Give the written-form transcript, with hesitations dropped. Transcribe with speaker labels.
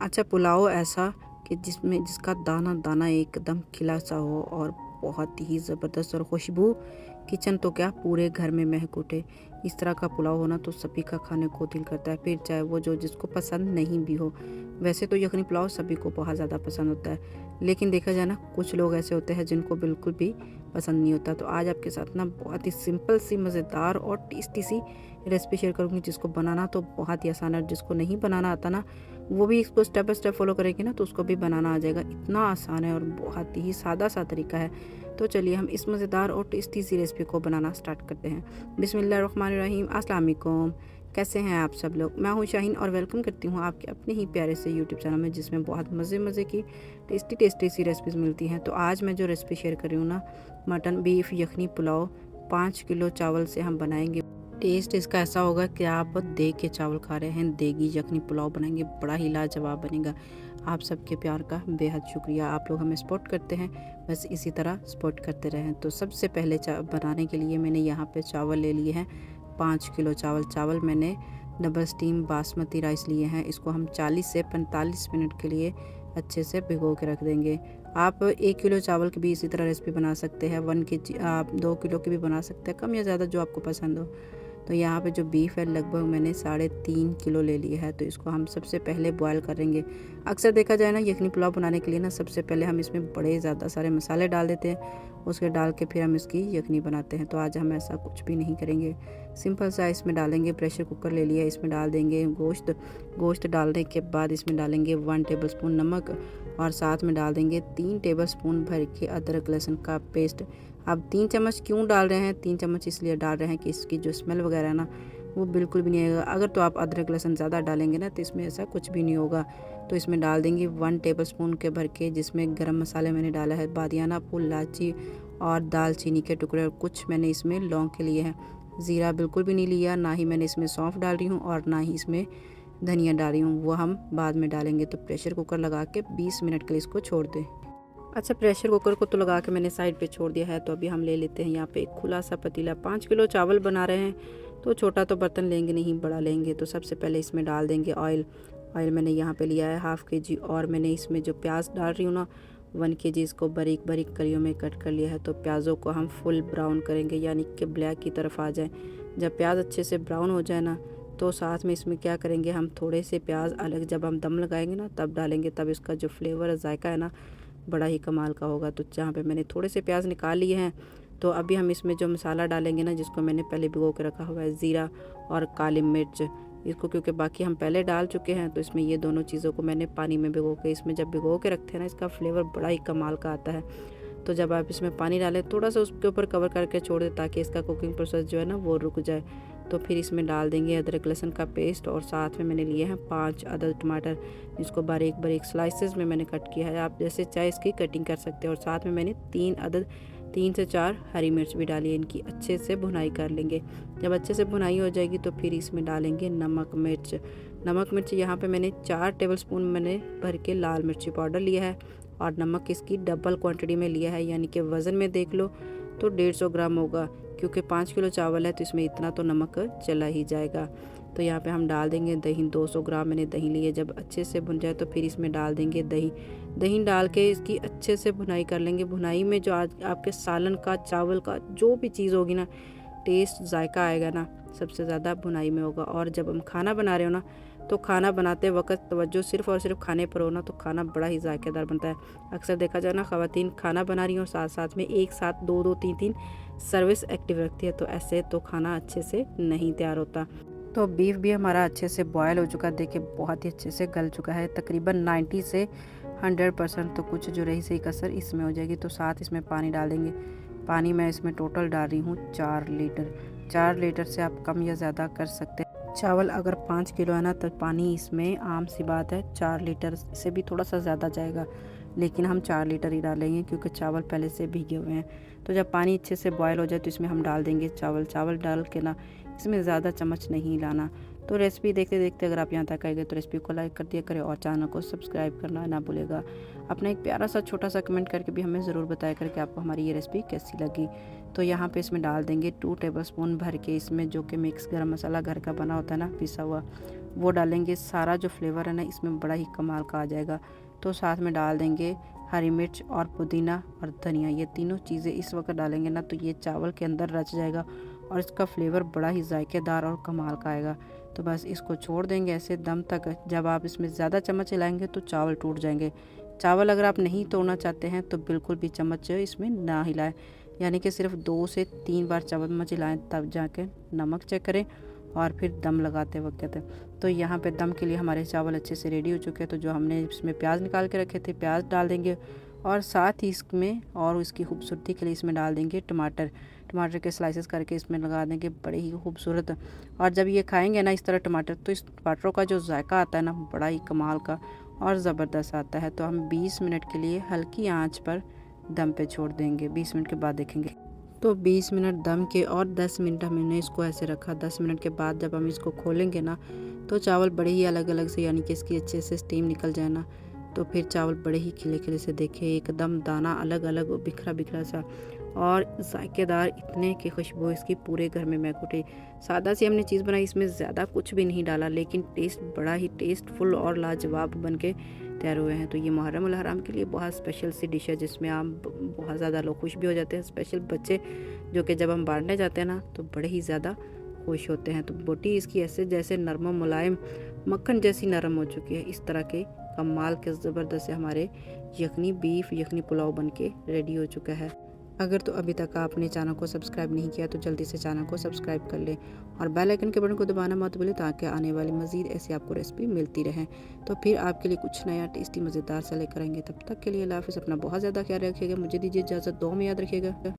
Speaker 1: अच्छा पुलाव ऐसा कि जिसका दाना दाना एकदम खिला सा हो और बहुत ही ज़बरदस्त और खुशबू किचन तो क्या पूरे घर में महक उठे। इस तरह का पुलाव होना तो सभी का खाने को दिल करता है, फिर चाहे वो जो जिसको पसंद नहीं भी हो। वैसे तो यखनी पुलाव सभी को बहुत ज़्यादा पसंद होता है, लेकिन देखा जाए ना कुछ लोग ऐसे होते हैं जिनको बिल्कुल भी पसंद नहीं होता। तो आज आपके साथ ना बहुत ही सिंपल सी मज़ेदार और टेस्टी सी रेसिपी शेयर करूँगी, जिसको बनाना तो बहुत ही आसान है। जिसको नहीं बनाना आता ना, वो भी इसको स्टेप बाय स्टेप फॉलो करेंगे ना तो उसको भी बनाना आ जाएगा। इतना आसान है और बहुत ही सादा सा तरीका है। तो चलिए हम इस मज़ेदार और टेस्टी सी रेसिपी को बनाना स्टार्ट करते हैं। बिस्मिल्लाहिर्रहमानिर्रहीम। अस्सलाम वालेकुम। कैसे हैं आप सब लोग? मैं हूँ शाहीन और वेलकम करती हूँ आपके अपने ही प्यारे से यूट्यूब चैनल में, जिसमें बहुत मज़े मज़े की टेस्टी टेस्टी सी रेसिपीज़ मिलती हैं। तो आज मैं जो रेसिपी शेयर कर रही हूँ ना, मटन बीफ यखनी पुलाव 5 किलो चावल से हम बनाएंगे। टेस्ट इसका ऐसा होगा कि आप देग के चावल खा रहे हैं, देगी यखनी पुलाव बनाएंगे, बड़ा ही लाजवाब बनेगा। आप सबके प्यार का बेहद शुक्रिया। आप लोग हमें सपोर्ट करते हैं, बस इसी तरह सपोर्ट करते रहें। तो सबसे पहले बनाने के लिए मैंने यहाँ पे चावल ले लिए हैं 5 किलो चावल मैंने डबल स्टीम बासमती राइस लिए हैं। इसको हम 40 से 45 मिनट के लिए अच्छे से भिगो के रख देंगे। आप 1 किलो चावल की भी इसी तरह रेसिपी बना सकते हैं, 1 के आप 2 किलो की भी बना सकते हैं, कम या ज़्यादा जो आपको पसंद हो। तो यहाँ पे जो बीफ है लगभग मैंने 3.5 किलो ले लिया है। तो इसको हम सबसे पहले बॉयल करेंगे। अक्सर देखा जाए ना यखनी पुलाव बनाने के लिए ना सबसे पहले हम इसमें बड़े ज़्यादा सारे मसाले डाल देते हैं, उसके डाल के फिर हम इसकी यखनी बनाते हैं। तो आज हम ऐसा कुछ भी नहीं करेंगे, सिंपल सा इसमें डालेंगे। प्रेशर कुकर ले लिया, इसमें डाल देंगे गोश्त डालने के बाद इसमें डालेंगे 1 टेबल स्पून नमक और साथ में डाल देंगे 3 टेबल स्पून भर के अदरक लहसुन का पेस्ट। अब 3 चम्मच क्यों डाल रहे हैं? 3 चम्मच इसलिए डाल रहे हैं कि इसकी जो स्मेल वगैरह है ना वो बिल्कुल भी नहीं आएगा। अगर तो आप अदरक लहसुन ज़्यादा डालेंगे ना तो इसमें ऐसा कुछ भी नहीं होगा। तो इसमें डाल देंगे 1 टेबल स्पून के भर के, जिसमें गरम मसाले मैंने डाला है बादियाना फूल, इलायची और दालचीनी के टुकड़े, और कुछ मैंने इसमें लौंग के लिए हैं। ज़ीरा बिल्कुल भी नहीं लिया, ना ही मैंने इसमें सौंफ डाल रही हूँ और ना ही इसमें धनिया डाल रही हूँ, वो हम बाद में डालेंगे। तो प्रेशर कुकर लगा के 20 मिनट के लिए इसको छोड़ दें। अच्छा, प्रेशर कुकर को तो लगा के मैंने साइड पे छोड़ दिया है। तो अभी हम ले लेते हैं यहाँ पे एक खुला सा पतीला। 5 किलो चावल बना रहे हैं तो छोटा तो बर्तन लेंगे नहीं, बड़ा लेंगे। तो सबसे पहले इसमें डाल देंगे ऑयल मैंने यहाँ पे लिया है 1/2 kg। और मैंने इसमें जो प्याज डाल रही हूँ ना 1 kg, इसको बारीक बारीक कलियों में कट कर लिया है। तो प्याज़ों को हम फुल ब्राउन करेंगे, यानी कि ब्लैक की तरफ आ जाए। जब प्याज अच्छे से ब्राउन हो जाए ना तो साथ में इसमें क्या करेंगे, हम थोड़े से प्याज अलग जब हम दम लगाएंगे ना तब डालेंगे, तब इसका जो फ्लेवर जायका है ना बड़ा ही कमाल का होगा। तो जहाँ पे मैंने थोड़े से प्याज निकाल लिए हैं, तो अभी हम इसमें जो मसाला डालेंगे ना, जिसको मैंने पहले भिगो के रखा हुआ है, ज़ीरा और काली मिर्च, इसको क्योंकि बाकी हम पहले डाल चुके हैं तो इसमें ये दोनों चीज़ों को मैंने पानी में भिगो के, इसमें जब भिगो के रखते हैं ना इसका फ्लेवर बड़ा ही कमाल का आता है। तो जब आप इसमें पानी डालें थोड़ा सा उसके ऊपर कवर करके छोड़ दें ताकि इसका कुकिंग प्रोसेस जो है ना वो रुक जाए। तो फिर इसमें डाल देंगे अदरक लहसुन का पेस्ट, और साथ में मैंने लिए हैं 5 अदद टमाटर, जिसको बारीक बारीक स्लाइसेस में मैंने कट किया है। आप जैसे चाहे इसकी कटिंग कर सकते हैं। और साथ में मैंने 3 से 4 हरी मिर्च भी डाली है। इनकी अच्छे से भुनाई कर लेंगे। जब अच्छे से भुनाई हो जाएगी तो फिर इसमें डालेंगे नमक मिर्च यहाँ पे मैंने 4 टेबल स्पून मैंने भर के लाल मिर्ची पाउडर लिया है, और नमक इसकी डबल क्वांटिटी में लिया है, यानी कि वज़न में देख लो तो 150 ग्राम होगा, क्योंकि 5 किलो चावल है तो इसमें इतना तो नमक चला ही जाएगा। तो यहाँ पे हम डाल देंगे दही, 200 ग्राम मैंने दही ली है। जब अच्छे से भुन जाए तो फिर इसमें डाल देंगे दही डाल के इसकी अच्छे से भुनाई कर लेंगे। भुनाई में जो आज आपके सालन का, चावल का जो भी चीज़ होगी ना, टेस्ट जायका आएगा ना सबसे ज़्यादा भुनाई में होगा। और जब हम खाना बना रहे हो ना तो खाना बनाते वक्त तवज्जो सिर्फ़ और सिर्फ खाने पर हो ना तो खाना बड़ा ही जायकेदार बनता है। अक्सर देखा जाए ना ख़वातीन खाना बना रही हो साथ साथ में एक साथ 2-2 3-3 सर्विस एक्टिव रखती है, तो ऐसे तो खाना अच्छे से नहीं तैयार होता। तो बीफ भी हमारा अच्छे से बॉयल हो चुका है, देखिए बहुत ही अच्छे से गल चुका है, तकरीबन 90 से 100%। तो कुछ जो रही सही कसर इसमें हो जाएगी। तो साथ इसमें पानी डाल देंगे। पानी मैं इसमें टोटल डाल रही हूँ 4 लीटर। 4 लीटर से आप कम या ज़्यादा कर सकते हैं। चावल अगर 5 किलो है ना तो पानी इसमें आम सी बात है 4 लीटर से भी थोड़ा सा ज़्यादा जाएगा, लेकिन हम 4 लीटर ही डालेंगे क्योंकि चावल पहले से भीगे हुए हैं। तो जब पानी अच्छे से बॉयल हो जाए तो इसमें हम डाल देंगे चावल डाल के ना इसमें ज़्यादा चम्मच नहीं लाना। तो रेसिपी देखते देखते अगर आप यहाँ तक आए गए तो रेसिपी को लाइक कर दिया करें और चैनल को सब्सक्राइब करना ना भूलेगा। अपना एक प्यारा सा छोटा सा कमेंट करके भी हमें ज़रूर बताया करें कि आपको हमारी ये रेसिपी कैसी लगी। तो यहाँ पे इसमें डाल देंगे 2 टेबल स्पून भर के, इसमें जो कि मिक्स गरम मसाला घर का बना होता है ना पिसा हुआ, वो डालेंगे। सारा जो फ्लेवर है ना इसमें बड़ा ही कमाल का आ जाएगा। तो साथ में डाल देंगे हरी मिर्च और पुदीना और धनिया, ये तीनों चीज़ें इस वक्त डालेंगे ना तो ये चावल के अंदर रच जाएगा और इसका फ्लेवर बड़ा ही जायकेदार और कमाल का आएगा। तो बस इसको छोड़ देंगे ऐसे दम तक। जब आप इसमें ज़्यादा चम्मच हिलाएंगे तो चावल टूट जाएंगे। चावल अगर आप नहीं तोड़ना चाहते हैं तो बिल्कुल भी चम्मच इसमें ना हिलाएं, यानी कि सिर्फ 2 से 3 बार चम्मच हिलाएं, तब जाके नमक चेक करें और फिर दम लगाते वक्त। तो यहाँ पे दम के लिए हमारे चावल अच्छे से रेडी हो चुके हैं। तो जो हमने इसमें प्याज निकाल के रखे थे प्याज डाल देंगे और साथ ही इसमें और इसकी खूबसूरती के लिए इसमें डाल देंगे टमाटर। टमाटर के स्लाइसेस करके इसमें लगा देंगे, बड़े ही खूबसूरत। और जब ये खाएंगे ना इस तरह टमाटर, तो इस टमाटरों का जो जायका आता है ना बड़ा ही कमाल का और ज़बरदस्त आता है। तो हम 20 मिनट के लिए हल्की आंच पर दम पे छोड़ देंगे। 20 मिनट के बाद देखेंगे। तो 20 मिनट दम के और 10 मिनट हमने इसको ऐसे रखा। 10 मिनट के बाद जब हम इसको खोलेंगे ना तो चावल बड़े ही अलग अलग से, यानी कि इसकी अच्छे से स्टीम निकल जाए ना, तो फिर चावल बड़े ही खिले खिले से देखे, एकदम दाना अलग अलग बिखरा बिखरा सा और जायकेदार, इतने की खुशबू इसकी पूरे घर में महक उठी। सादा सी हमने चीज़ बनाई, इसमें ज़्यादा कुछ भी नहीं डाला, लेकिन टेस्ट बड़ा ही टेस्टफुल और लाजवाब बन के तैयार हुए हैं। तो ये मुहर्रम उल हराम के लिए बहुत स्पेशल सी डिश है जिसमें आप बहुत ज़्यादा लोग खुश भी हो जाते हैं, स्पेशल बच्चे जो कि जब हम बांटने जाते हैं ना तो बड़े ही ज़्यादा खुश होते हैं। तो बोटी इसकी ऐसे जैसे नरम मुलायम मक्खन जैसी नरम हो चुकी है। इस तरह के कमाल के ज़बरदस्त से हमारे यखनी बीफ यखनी पुलाव बन के रेडी हो चुका है। अगर तो अभी तक आपने चैनल को सब्सक्राइब नहीं किया तो जल्दी से चैनल को सब्सक्राइब कर लें और बेल आइकन के बटन को दबाना मत भूलें ताकि आने वाली मज़ीद ऐसी आपको रेसिपी मिलती रहे। तो फिर आपके लिए कुछ नया टेस्टी मज़ेदार सा लेकर आएंगे। तब तक के लिए अल्लाह हाफ़िज़। अपना बहुत ज़्यादा ख्याल रखिएगा। मुझे दीजिए इजाज़त। दुआ में याद रखिएगा।